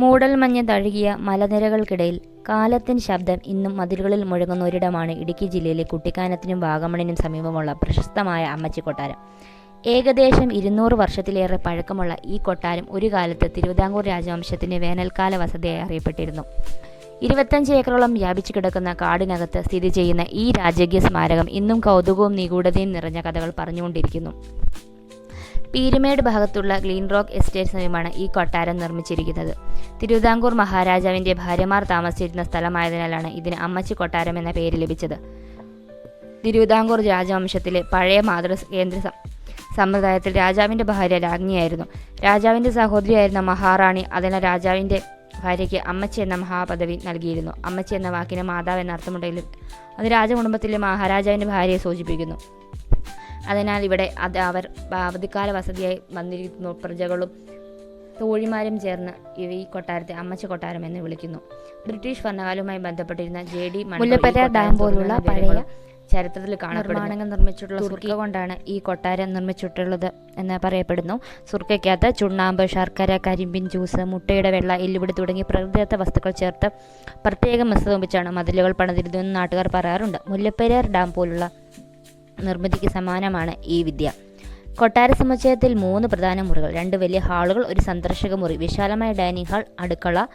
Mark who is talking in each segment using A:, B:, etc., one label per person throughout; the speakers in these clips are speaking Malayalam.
A: മൂടൽമഞ്ഞ് തഴുകിയ മലനിരകൾക്കിടയിൽ കാലത്തിൻ ശബ്ദം ഇന്നും മതിലുകളിൽ മുഴങ്ങുന്ന ഒരിടമാണ് ഇടുക്കി ജില്ലയിലെ കുട്ടിക്കാനത്തിനും വാഗമണിനും സമീപമുള്ള പ്രശസ്തമായ അമ്മച്ചി കൊട്ടാരം. ഏകദേശം 200 വർഷത്തിലേറെ പഴക്കമുള്ള ഈ കൊട്ടാരം ഒരു കാലത്ത് തിരുവിതാംകൂർ രാജവംശത്തിൻ്റെ വേനൽക്കാല വസതിയായി അറിയപ്പെട്ടിരുന്നു. 25 ഏക്കറോളം വ്യാപിച്ചു കിടക്കുന്ന കാടിനകത്ത് സ്ഥിതി ചെയ്യുന്ന ഈ രാജകീയ സ്മാരകം ഇന്നും കൗതുകവും നിഗൂഢതയും നിറഞ്ഞ കഥകൾ പറഞ്ഞുകൊണ്ടിരിക്കുന്നു. പീരുമേട് ഭാഗത്തുള്ള ഗ്രീൻ റോക്ക് എസ്റ്റേറ്റ് സമീപമാണ് ഈ കൊട്ടാരം നിർമ്മിച്ചിരിക്കുന്നത്. തിരുവിതാംകൂർ മഹാരാജാവിൻ്റെ ഭാര്യമാർ താമസിച്ചിരുന്ന സ്ഥലമായതിനാലാണ് ഇതിന് അമ്മച്ചി കൊട്ടാരം എന്ന പേര് ലഭിച്ചത്. തിരുവിതാംകൂർ രാജവംശത്തിലെ പഴയ മാതൃകേന്ദ്ര സമ്പ്രദായത്തിൽ രാജാവിൻ്റെ ഭാര്യ രാജ്ഞിയായിരുന്നു. രാജാവിൻ്റെ സഹോദരിയായിരുന്ന മഹാറാണി അതിനാൽ രാജാവിൻ്റെ ഭാര്യയ്ക്ക് അമ്മച്ചി എന്ന മഹാപദവി നൽകിയിരുന്നു. അമ്മച്ചി എന്ന വാക്കിന് മാതാവ് എന്ന അർത്ഥമുണ്ടെങ്കിലും അത് രാജകുടുംബത്തിലെ മഹാരാജാവിൻ്റെ ഭാര്യയെ സൂചിപ്പിക്കുന്നു. അതിനാൽ ഇവിടെ അവർ അവധിക്കാല വസതിയായി വന്നിരിക്കുന്നു. പ്രജകളും തോഴിമാരും ചേർന്ന് ഈ കൊട്ടാരത്തെ അമ്മച്ചി കൊട്ടാരം എന്ന് വിളിക്കുന്നു. ബ്രിട്ടീഷ് ഭരണകാലവുമായി ബന്ധപ്പെട്ടിരുന്ന JD മുല്ലപ്പെരിയാർ ഡാം പോലുള്ള പഴയ ചരിത്രത്തിൽ കാണപ്പെടുന്ന നിർമ്മിച്ചിട്ടുള്ള സുർക്ക കൊണ്ടാണ് ഈ കൊട്ടാരം നിർമ്മിച്ചിട്ടുള്ളത് എന്ന് പറയപ്പെടുന്നു. സുർക്കയ്ക്കകത്ത് ചുണ്ണാമ്പ്, ശർക്കര, കരിമ്പിൻ ജ്യൂസ്, മുട്ടയുടെ വെള്ള, എല്ലുപൊടി തുടങ്ങി പ്രകൃതിദത്ത വസ്തുക്കൾ ചേർത്ത് പ്രത്യേകം മിശ്രിതം മതിലുകൾ പണിതിരുന്നുവെന്ന് നാട്ടുകാർ പറയാറുണ്ട്. മുല്ലപ്പെരിയാർ ഡാം പോലുള്ള നിർമ്മിതിക്ക് സമാനമാണ് ഈ വിദ്യ. കൊട്ടാര സമുച്ചയത്തിൽ 3 പ്രധാന മുറികൾ, 2 വലിയ ഹാളുകൾ, ഒരു സന്ദർശക മുറി, വിശാലമായ ഡൈനിങ് ഹാൾ, അടുക്കള,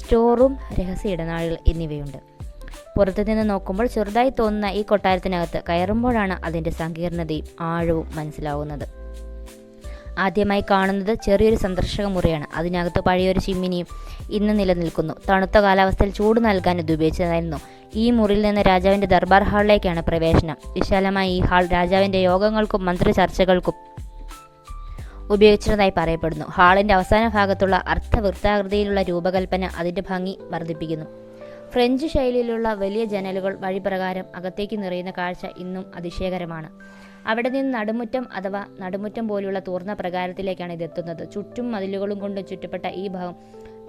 A: സ്റ്റോർ റൂം, രഹസ്യ ഇടനാഴികൾ എന്നിവയുണ്ട്. പുറത്തുനിന്ന് നോക്കുമ്പോൾ ചെറുതായി തോന്നുന്ന ഈ കൊട്ടാരത്തിനകത്ത് കയറുമ്പോഴാണ് അതിൻ്റെ സങ്കീർണതയും ആഴവും മനസ്സിലാവുന്നത്. ആദ്യമായി കാണുന്നത് ചെറിയൊരു സന്ദർശക മുറിയാണ്. അതിനകത്ത് പഴയൊരു ചിമ്മിനിയും ഇന്ന് നിലനിൽക്കുന്നു. തണുത്ത കാലാവസ്ഥയിൽ ചൂട് നൽകാൻ ഇത് ഉപയോഗിച്ചതായിരുന്നു. ഈ മുറിയിൽ നിന്ന് രാജാവിൻ്റെ ദർബാർ ഹാളിലേക്കാണ് പ്രവേശനം. വിശാലമായ ഈ ഹാൾ രാജാവിൻ്റെ യോഗങ്ങൾക്കും മന്ത്രി ചർച്ചകൾക്കും ഉപയോഗിച്ചിരുന്നതായി പറയപ്പെടുന്നു. ഹാളിൻ്റെ അവസാന ഭാഗത്തുള്ള അർദ്ധവൃത്താകൃതിയിലുള്ള രൂപകൽപ്പന അതിൻ്റെ ഭംഗി വർദ്ധിപ്പിക്കുന്നു. ഫ്രഞ്ച് ശൈലിയിലുള്ള വലിയ ജനലുകൾ വഴിപ്രകാരം അകത്തേക്ക് നിറയുന്ന കാഴ്ച ഇന്നും അതിശയകരമാണ്. അവിടെ നിന്ന് നടുമുറ്റം പോലുള്ള തൂർന്ന പ്രകാരത്തിലേക്കാണ് ഇതെത്തുന്നത്. ചുറ്റും മതിലുകളും കൊണ്ട് ചുറ്റപ്പെട്ട ഈ ഭാഗം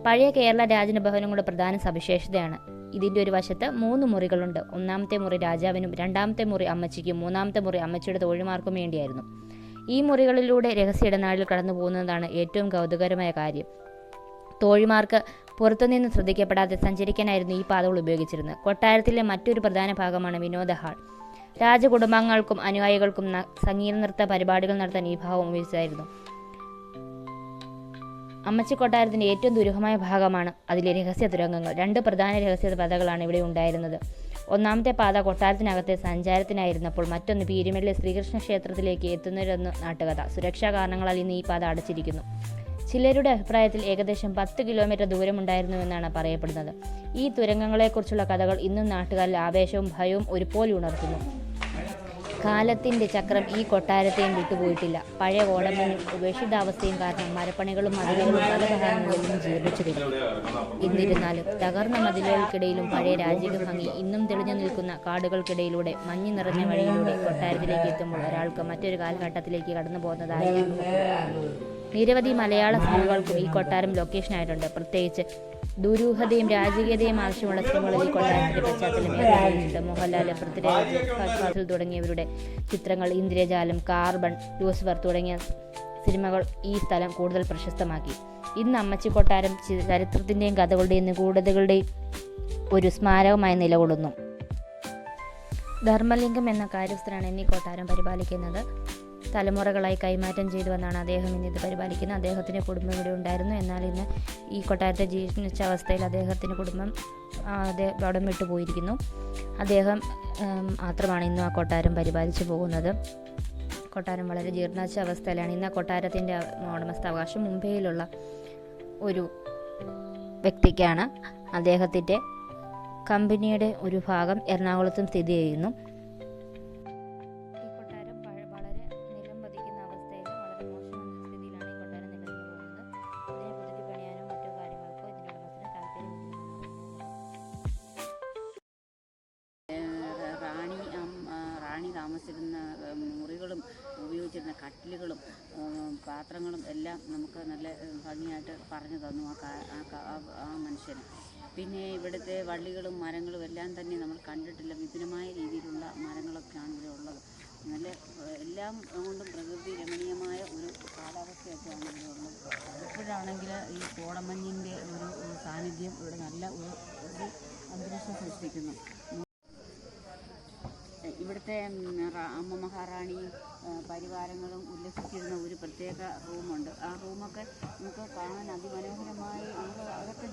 A: പഴയ കേരള രാജഭവനങ്ങളുടെ പ്രധാന സവിശേഷതയാണ്. ഇതിൻ്റെ ഒരു വശത്ത് 3 മുറികളുണ്ട്. 1ാമത്തെ മുറി രാജാവിനും, 2ാമത്തെ മുറി അമ്മച്ചിക്കും, 3ാമത്തെ മുറി അമ്മച്ചിയുടെ തോഴിമാർക്കും വേണ്ടിയായിരുന്നു. ഈ മുറികളിലൂടെ രഹസ്യ ഇടനാഴിൽ കടന്നു പോകുന്നതാണ് ഏറ്റവും കൗതുകരമായ കാര്യം. തോഴിമാർക്ക് പുറത്തുനിന്ന് ശ്രദ്ധിക്കപ്പെടാതെ സഞ്ചരിക്കാനായിരുന്നു ഈ പാതകൾ ഉപയോഗിച്ചിരുന്നത്. കൊട്ടാരത്തിലെ മറ്റൊരു പ്രധാന ഭാഗമാണ് വിനോദ ഹാൾ. രാജകുടുംബാംഗങ്ങൾക്കും അനുയായികൾക്കും സംഗീത നൃത്ത പരിപാടികൾ നടത്താൻ ഈ ഭാഗം ഉപയോഗിച്ചായിരുന്നു. അമ്മച്ചി കൊട്ടാരത്തിൻ്റെ ഏറ്റവും ദുരൂഹമായ ഭാഗമാണ് അതിലെ രഹസ്യ തുരങ്കങ്ങൾ. 2 പ്രധാന രഹസ്യ പാതകളാണ് ഇവിടെ ഉണ്ടായിരുന്നത്. 1ാമത്തെ പാത കൊട്ടാരത്തിനകത്തെ സഞ്ചാരത്തിനായിരുന്നപ്പോൾ മറ്റൊന്ന് പീരുമേടിലെ ശ്രീകൃഷ്ണ ക്ഷേത്രത്തിലേക്ക് എത്തുന്നവരെന്ന് നാട്ടുകഥ. സുരക്ഷാ കാരണങ്ങളാൽ ഇന്ന് ഈ പാത അടച്ചിരിക്കുന്നു. ചിലരുടെ അഭിപ്രായത്തിൽ ഏകദേശം 10 കിലോമീറ്റർ ദൂരമുണ്ടായിരുന്നുവെന്നാണ് പറയപ്പെടുന്നത്. ഈ തുരങ്കങ്ങളെക്കുറിച്ചുള്ള കഥകൾ ഇന്നും നാട്ടുകാരിൽ ആവേശവും ഭയവും ഒരുപോലെ ഉണർത്തുന്നു. കാലത്തിൻ്റെ ചക്രം ഈ കൊട്ടാരത്തെയും വിട്ടുപോയിട്ടില്ല. പഴയ ഓടമഞ്ഞും ഉപേക്ഷിതാവസ്ഥയും കാരണം മരപ്പണികളും മതിലുകളും പല ഭാഗങ്ങളിലും ജീർണിച്ചു തുടങ്ങി. എന്നിരുന്നാലും തകർന്ന മതിലുകൾക്കിടയിലും പഴയ രാജകീയ ഭംഗി ഇന്നും തെളിഞ്ഞു നിൽക്കുന്ന കാടുകൾക്കിടയിലൂടെ മഞ്ഞ് നിറഞ്ഞ വഴിയിലൂടെ കൊട്ടാരത്തിലേക്ക് എത്തുമ്പോൾ ഒരാൾക്ക് മറ്റൊരു കാലഘട്ടത്തിലേക്ക് കടന്നു പോകുന്നതായി നിരവധി മലയാള സിനിമകൾക്കും ഈ കൊട്ടാരം ലൊക്കേഷനായിട്ടുണ്ട്. പ്രത്യേകിച്ച് ദുരൂഹതയും രാജകീയതയും ആവശ്യമുള്ള സിനിമകളിൽ ഈ കൊട്ടാരത്തിൻ്റെ പശ്ചാത്തലം ഏർപ്പെടുത്തിയിട്ടുണ്ട്. മോഹൻലാൽ, പൃഥ്വിരാജ്, ഫഹദ് ഫാസിൽ തുടങ്ങിയവരുടെ ചിത്രങ്ങൾ, ഇന്ദ്രജാലം, കാർബൺ, ലൂസിഫർ തുടങ്ങിയ സിനിമകൾ ഈ സ്ഥലം കൂടുതൽ പ്രശസ്തമാക്കി. ഇന്ന് അമ്മച്ചി കൊട്ടാരം ചരിത്രത്തിൻ്റെയും കഥകളുടെയും നിഗൂഢതകളുടെയും ഒരു സ്മാരകമായി നിലകൊള്ളുന്നു. ധർമ്മലിംഗം എന്ന കാര്യസ്ഥനാണ് ഇന്ന് ഈ കൊട്ടാരം പരിപാലിക്കുന്നത്. തലമുറകളായി കൈമാറ്റം ചെയ്തു വന്നാണ് അദ്ദേഹം ഇന്ന് ഇത് പരിപാലിക്കുന്നത്. അദ്ദേഹത്തിൻ്റെ കുടുംബം ഇവിടെ ഉണ്ടായിരുന്നു. എന്നാൽ ഇന്ന് ഈ കൊട്ടാരത്തെ ജീർണിച്ച അവസ്ഥയിൽ അദ്ദേഹത്തിൻ്റെ കുടുംബം അവിടെ വിട്ടു പോയിരിക്കുന്നു. അദ്ദേഹം മാത്രമാണ് ഇന്നും ആ കൊട്ടാരം പരിപാലിച്ചു പോകുന്നത്. കൊട്ടാരം വളരെ ജീർണിച്ച അവസ്ഥയിലാണ്. ഇന്ന് ആ കൊട്ടാരത്തിൻ്റെ ഉടമസ്ഥാവകാശം മുംബൈയിലുള്ള ഒരു വ്യക്തിക്കാണ്. അദ്ദേഹത്തിൻ്റെ കമ്പനിയുടെ ഒരു ഭാഗം എറണാകുളത്തും സ്ഥിതി ചെയ്യുന്നു.
B: റാണി താമസിച്ചിരുന്ന മുറികളും ഉപയോഗിച്ചിരുന്ന കട്ടിലുകളും പാത്രങ്ങളും എല്ലാം നമുക്ക് നല്ല ഭംഗിയായിട്ട് പറഞ്ഞു തന്നു ആ മനുഷ്യന്. പിന്നെ ഇവിടുത്തെ വള്ളികളും മരങ്ങളും എല്ലാം തന്നെ നമ്മൾ കണ്ടിട്ടില്ല. വിപുലമായ രീതിയിലുള്ള മരങ്ങളൊക്കെയാണ് ഇവിടെ ഉള്ളത്. നല്ല എല്ലാം കൊണ്ടും പ്രകൃതി രമണീയമായ ഒരു കാലാവസ്ഥയൊക്കെയാണ് ഇവിടെ ഉള്ളത്. ഇപ്പോഴാണെങ്കിൽ ഈ കോടമഞ്ഞിൻ്റെ ഒരു സാന്നിധ്യം ഇവിടെ നല്ല ഒരു അന്തരീക്ഷം സൃഷ്ടിക്കുന്നു. ഇവിടുത്തെ അമ്മ മഹാറാണിയും പരിവാരങ്ങളും ഉല്ലസിച്ചിരുന്ന ഒരു പ്രത്യേക റൂമുണ്ട്. ആ റൂമൊക്കെ നമുക്ക് കാണാൻ അതിമനോഹരമായി നമുക്ക് അതൊക്കെ